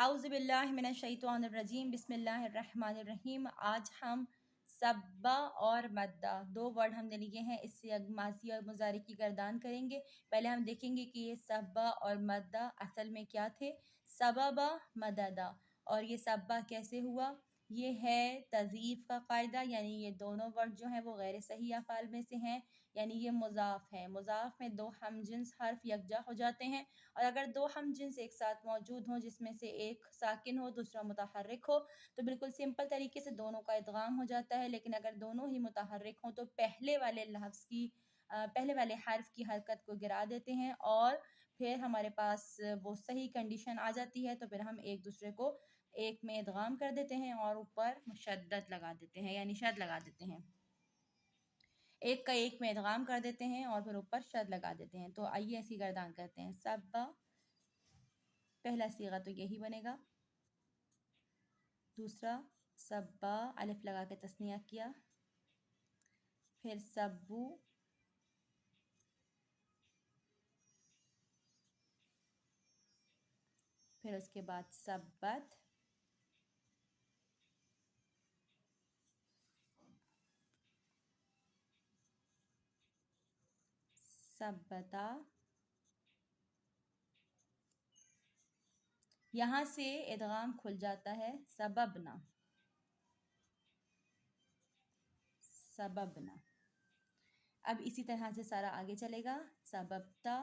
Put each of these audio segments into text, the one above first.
औज़ुबिल्लाहि मिनश्शैतानिर्रजीम बिस्मिल्लाहिर्रहमानिर्रहीम। आज हम सब्बा और मद्दा दो वर्ड हमने लिए हैं, इससे माज़ी और मुज़ारी की गर्दान करेंगे। पहले हम देखेंगे कि ये सब्बा और मद्दा असल में क्या थे। सबबा मददा, और ये सब्बा कैसे हुआ। ये है तज़ीफ़ का क़ायदा, यानी ये दोनों वर्ड जो हैं वो गैर सही अफ़ाल में से हैं, यानी ये मुज़ाफ़ है। मुज़ाफ़ में दो हमजिन्स हर्फ यकजा हो जाते हैं, और अगर दो हमजिन्स एक साथ मौजूद हों जिसमें से एक साकिन हो दूसरा मुतहर्रिक हो तो बिल्कुल सिंपल तरीके से दोनों का इदगाम हो जाता है। लेकिन अगर दोनों ही मुतहर्रिक हों तो पहले वाले लफ्ज़ की पहले वाले हर्फ की हरकत को गिरा देते हैं, और फिर हमारे पास वो सही कंडीशन आ जाती है, तो फिर हम एक दूसरे को एक में इदगाम कर देते हैं और ऊपर मुशद्दद लगा देते हैं, यानी शद लगा देते हैं। एक का एक में इदगाम कर देते हैं और फिर ऊपर शद लगा देते हैं। तो आइए ऐसी गर्दान करते हैं। सब्बा, पहला सीगा तो यही बनेगा। दूसरा सब्बा, अलिफ लगा के तस्निया किया, फिर सब्बू, फिर उसके बाद सब्बत, सब्बता। यहाँ से इदगाम खुल जाता है सबबना, सबबना। अब इसी तरह से सारा आगे चलेगा। सबबता,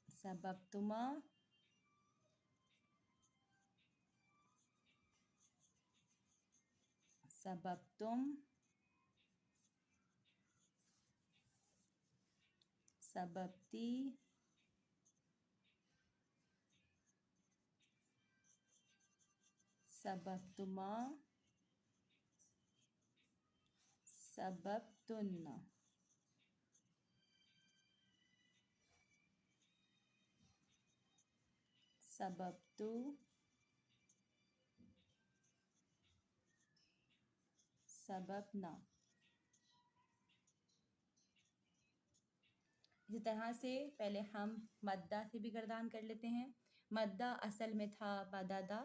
सबबतुमा, सबबतुम, सबबती, सबबतुमा, सबबतुन्ना। सबबतु, सबबना। इसी तरह से पहले हम मद्दा से भी गर्दान कर लेते हैं। मद्दा असल में था मददा,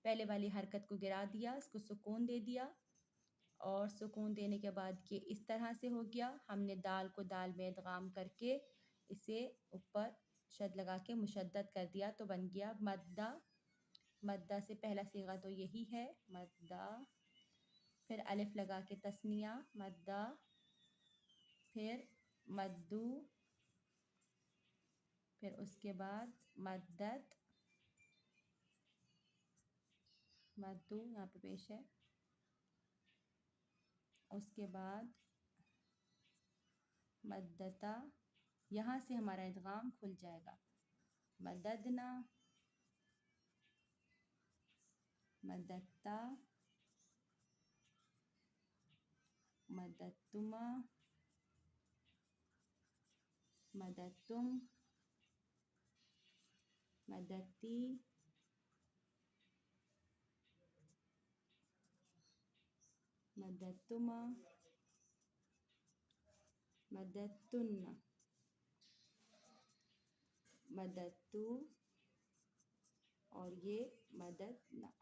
पहले वाली हरकत को गिरा दिया, इसको सुकून दे दिया, और सुकून देने के बाद ये इस तरह से हो गया। हमने दाल को दाल में इदगाम करके इसे ऊपर शद लगा के मुशद्दद कर दिया, तो बन गया मद्दा। मद्दा से पहला सीगा तो यही है, मद्दा। फिर अलिफ लगा के तस्निया, मद्दा, फिर मद्दू, फिर उसके बाद मद्दत, मद्दू यहाँ पे पेश है, उसके बाद मद्दता। यहाँ से हमारा इदगाम खुल जाएगा। मददना, मदत्ता, मदत्तुमा, मदत्तुम, मदत्ती, मदत्तुमा, मदत्तुन्ना, मदत्तु, और ये मददना।